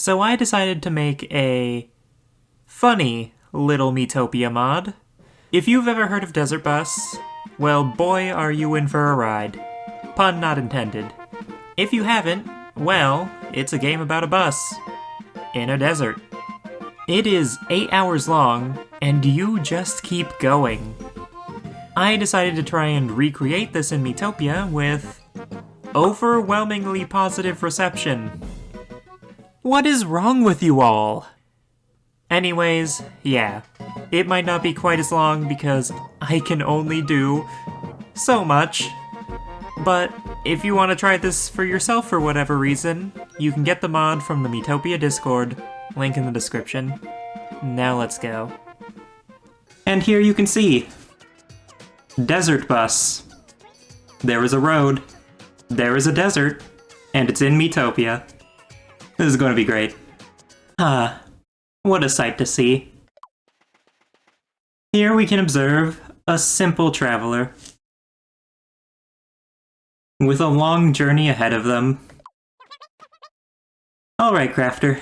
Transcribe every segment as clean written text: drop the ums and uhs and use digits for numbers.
So I decided to make a funny little Miitopia mod. If you've ever heard of Desert Bus, well, boy, are you in for a ride. Pun not intended. If you haven't, well, it's a game about a bus in a desert. It is 8 hours long, and you just keep going. I decided to try and recreate this in Miitopia with overwhelmingly positive reception. What is wrong with you all? Anyways, yeah, it might not be quite as long because I can only do so much. But if you want to try this for yourself for whatever reason, you can get the mod from the Miitopia Discord, link in the description. Now let's go. And here you can see Desert Bus. There is a road, there is a desert, and it's in Miitopia. This is going to be great. What a sight to see. Here we can observe a simple traveler with a long journey ahead of them. Alright, Crafter.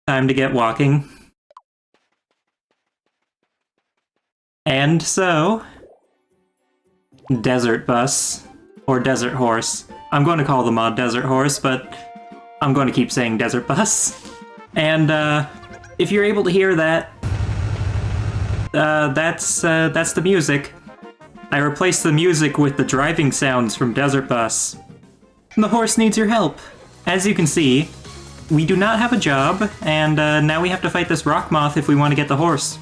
Time to get walking. And so, Desert Bus, or Desert Horse. I'm going to call the mod Desert Horse, but I'm going to keep saying Desert Bus. And if you're able to hear that, that's the music. I replaced the music with the driving sounds from Desert Bus. The horse needs your help. As you can see, we do not have a job, and now we have to fight this rock moth if we want to get the horse.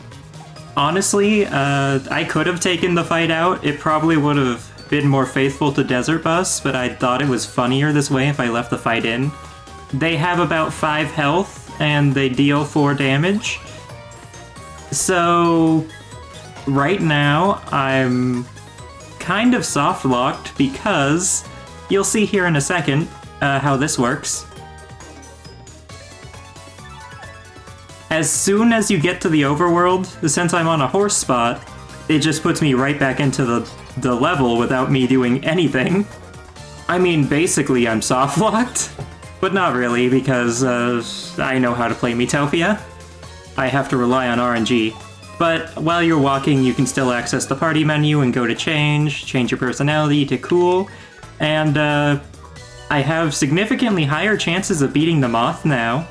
Honestly, I could have taken the fight out. It probably would have been more faithful to Desert Bus, but I thought it was funnier this way if I left the fight in. They have about 5 health, and they deal 4 damage. So, right now, I'm kind of soft-locked because you'll see here in a second how this works. As soon as you get to the overworld, since I'm on a horse spot, it just puts me right back into the level without me doing anything. I mean, basically I'm soft-locked, but not really because I know how to play Miitopia. I have to rely on RNG. But while you're walking, you can still access the party menu and go to change your personality to cool, and I have significantly higher chances of beating the moth now,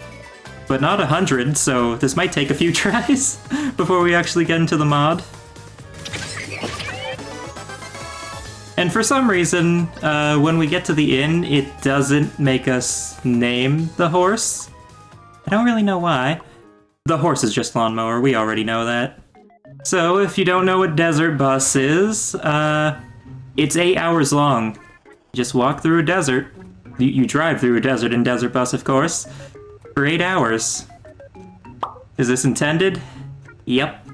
but not 100, so this might take a few tries before we actually get into the mod. And for some reason, when we get to the inn, it doesn't make us name the horse. I don't really know why. The horse is just Lawnmower, we already know that. So if you don't know what Desert Bus is, it's 8 hours long. Just walk through a desert. You drive through a desert in Desert Bus, of course, for 8 hours. Is this intended? Yep.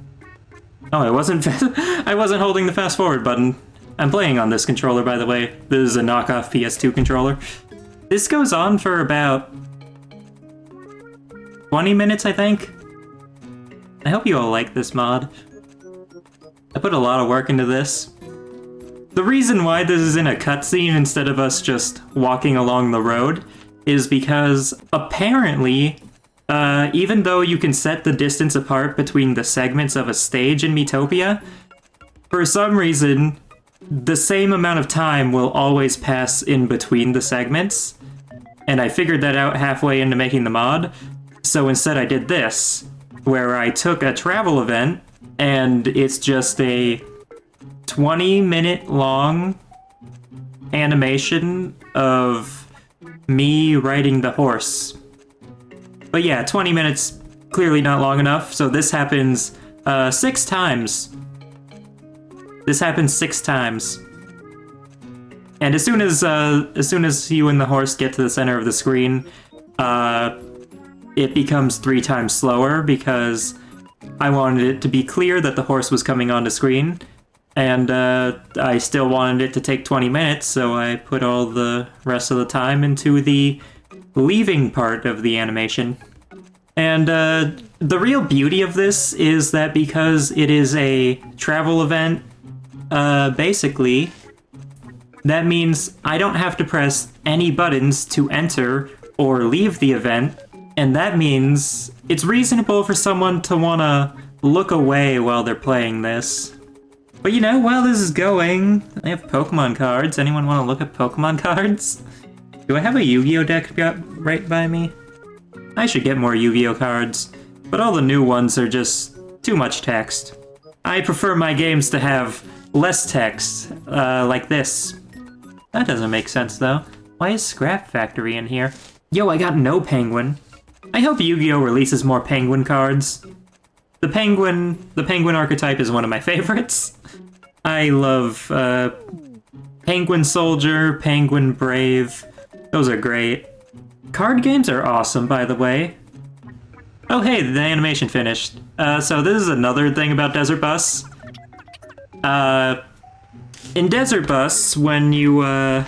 Oh, I wasn't holding the fast forward button. I'm playing on this controller, by the way. This is a knockoff PS2 controller. This goes on for about 20 minutes, I think. I hope you all like this mod. I put a lot of work into this. The reason why this is in a cutscene instead of us just walking along the road is because apparently, even though you can set the distance apart between the segments of a stage in Miitopia, for some reason, the same amount of time will always pass in between the segments. And I figured that out halfway into making the mod, so instead I did this, where I took a travel event, and it's just a 20-minute long animation of me riding the horse. But yeah, 20 minutes, clearly not long enough, so this happens 6 times. This happens 6 times. And as soon as you and the horse get to the center of the screen, it becomes 3 times slower because I wanted it to be clear that the horse was coming onto screen, and I still wanted it to take 20 minutes, so I put all the rest of the time into the leaving part of the animation. And the real beauty of this is that because it is a travel event, basically, that means I don't have to press any buttons to enter or leave the event, and that means it's reasonable for someone to want to look away while they're playing this. But you know, while this is going, I have Pokemon cards. Anyone want to look at Pokemon cards? Do I have a Yu-Gi-Oh deck right by me? I should get more Yu-Gi-Oh cards, but all the new ones are just too much text. I prefer my games to have less text, like this. That doesn't make sense though. Why is Scrap Factory in here? Yo, I got no penguin. I hope Yu-Gi-Oh releases more penguin cards. The penguin archetype is one of my favorites. I love Penguin Soldier, Penguin Brave. Those are great. Card games are awesome, by the way. Oh hey, the animation finished. So this is another thing about Desert Bus. In Desert Bus, when you're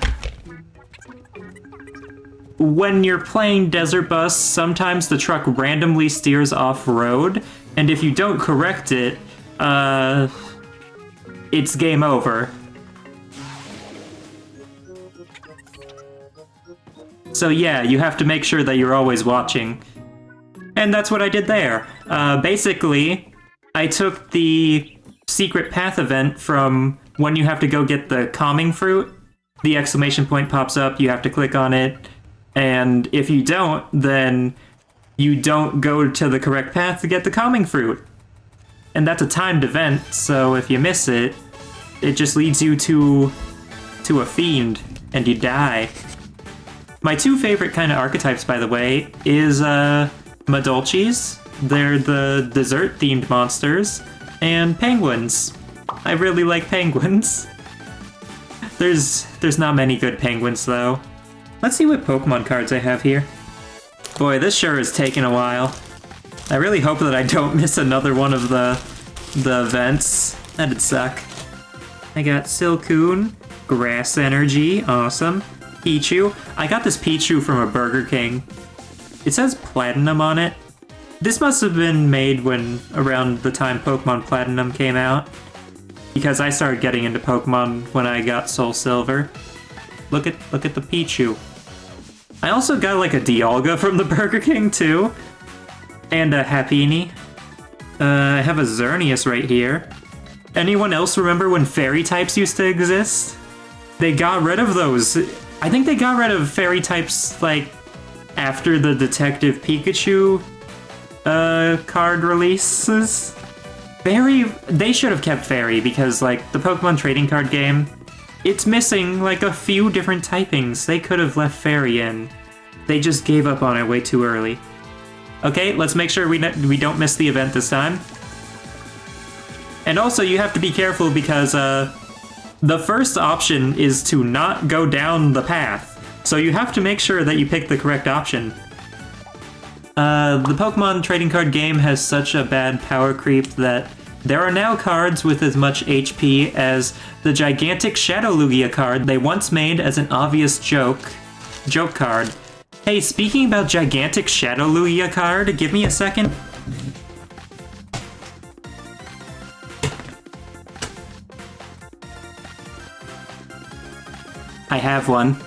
playing Desert Bus, sometimes the truck randomly steers off-road, and if you don't correct it, it's game over. So yeah, you have to make sure that you're always watching. And that's what I did there. Basically, I took the secret path event from when you have to go get the calming fruit. The exclamation point pops up, you have to click on it, and if you don't, then you don't go to the correct path to get the calming fruit. And that's a timed event, so if you miss it, it just leads you to a fiend, and you die. My two favorite kind of archetypes, by the way, is Madolchis. They're the dessert-themed monsters, and penguins. I really like penguins. There's not many good penguins, though. Let's see what Pokemon cards I have here. Boy, this sure is taking a while. I really hope that I don't miss another one of the events. That'd suck. I got Silcoon, Grass Energy, awesome. Pichu. I got this Pichu from a Burger King. It says Platinum on it. This must have been made around the time Pokemon Platinum came out, because I started getting into Pokemon when I got Soul Silver. Look at the Pichu. I also got like a Dialga from the Burger King too, and a Happiny. I have a Xerneas right here. Anyone else remember when fairy types used to exist? They got rid of those. I think they got rid of fairy types like after the Detective Pikachu card releases. They should have kept Fairy, because like the Pokemon trading card game, it's missing like a few different typings. They could have left Fairy in. They just gave up on it way too early. Okay, let's make sure we don't miss the event this time. And also you have to be careful because the first option is to not go down the path. So you have to make sure that you pick the correct option. The Pokemon trading card game has such a bad power creep that there are now cards with as much HP as the gigantic Shadow Lugia card they once made as an obvious joke card. Hey, speaking about gigantic Shadow Lugia card, give me a second. I have one.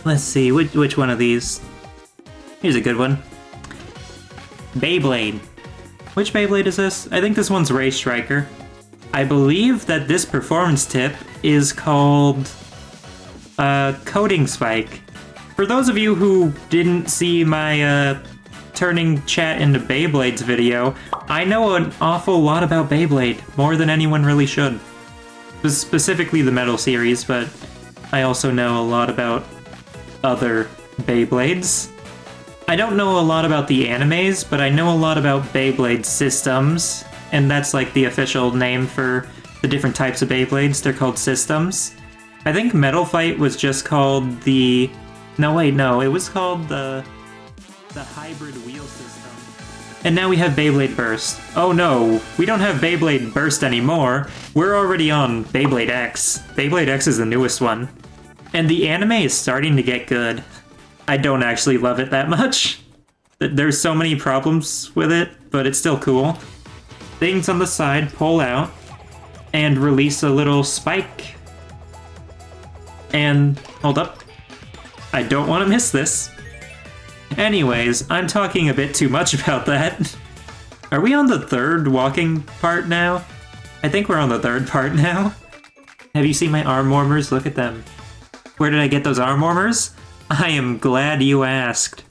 Let's see, which one of these? Here's a good one. Beyblade. Which Beyblade is this? I think this one's Ray Striker. I believe that this performance tip is called Coding Spike. For those of you who didn't see my turning chat into Beyblades video, I know an awful lot about Beyblade, more than anyone really should. Specifically the Metal series, but I also know a lot about other Beyblades. I don't know a lot about the animes, but I know a lot about Beyblade systems, and that's like the official name for the different types of Beyblades. They're called systems. I think Metal Fight was just called the... No, wait, no, it was called the Hybrid Wheel System. And now we have Beyblade Burst. Oh no, we don't have Beyblade Burst anymore. We're already on Beyblade X. Beyblade X is the newest one. And the anime is starting to get good. I don't actually love it that much. There's so many problems with it, but it's still cool. Things on the side pull out and release a little spike. And, hold up. I don't want to miss this. Anyways, I'm talking a bit too much about that. Are we on the third walking part now? I think we're on the third part now. Have you seen my arm warmers? Look at them. Where did I get those arm warmers? I am glad you asked.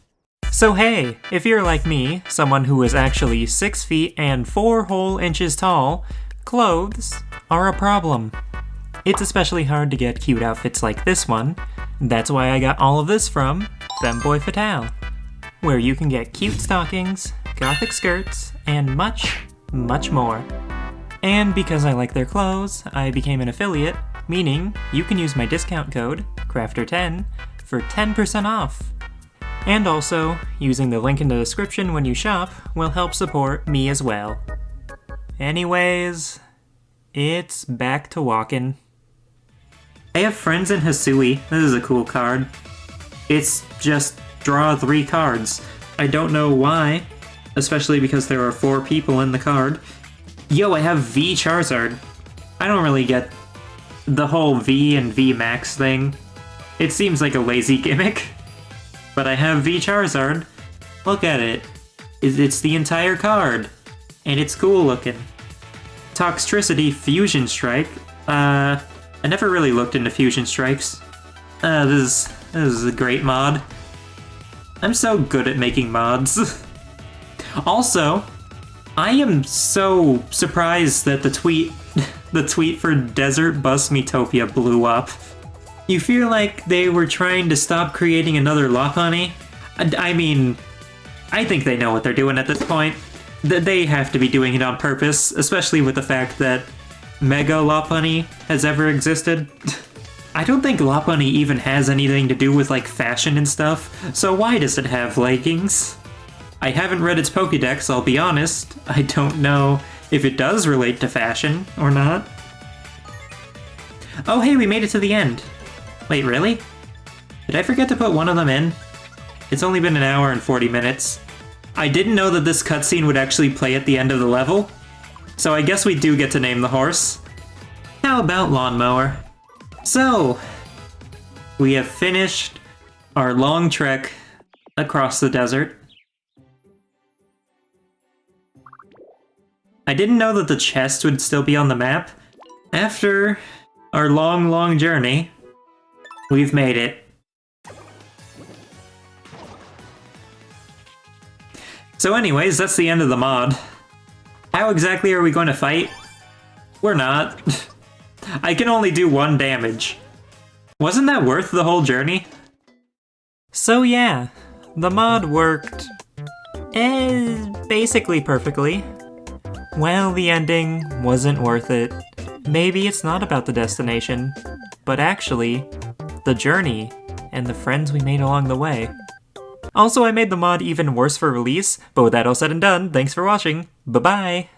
So hey, if you're like me, someone who is actually 6 feet and 4 whole inches tall, clothes are a problem. It's especially hard to get cute outfits like this one. That's why I got all of this from Femboy Fatale, where you can get cute stockings, gothic skirts, and much, much more. And because I like their clothes, I became an affiliate, meaning you can use my discount code, CRAFTER10, for 10% off. And also, using the link in the description when you shop will help support me as well. Anyways, it's back to walking. I have friends in Hisui. This is a cool card. It's just draw 3 cards. I don't know why, especially because there are 4 people in the card. Yo, I have V Charizard. I don't really get the whole V and V Max thing. It seems like a lazy gimmick. But I have V Charizard. Look at it. It's the entire card. And it's cool looking. Toxtricity Fusion Strike. I never really looked into Fusion Strikes. This is a great mod. I'm so good at making mods. Also, I am so surprised that the tweet for Desert Bus Miitopia blew up. You feel like they were trying to stop creating another Lopunny? I mean, I think they know what they're doing at this point. They have to be doing it on purpose, especially with the fact that Mega Lopunny has ever existed. I don't think Lopunny even has anything to do with, like, fashion and stuff, so why does it have leggings? I haven't read its Pokédex, I'll be honest. I don't know if it does relate to fashion or not. Oh hey, we made it to the end. Wait, really? Did I forget to put one of them in? It's only been an hour and 40 minutes. I didn't know that this cutscene would actually play at the end of the level, so I guess we do get to name the horse. How about Lawnmower? So, we have finished our long trek across the desert. I didn't know that the chest would still be on the map. After our long, long journey, we've made it. So anyways, that's the end of the mod. How exactly are we going to fight? We're not. I can only do 1 damage. Wasn't that worth the whole journey? So yeah, the mod worked basically perfectly. Well, the ending wasn't worth it. Maybe it's not about the destination, but actually, the journey and the friends we made along the way. Also, I made the mod even worse for release, but with that all said and done, thanks for watching, bye-bye!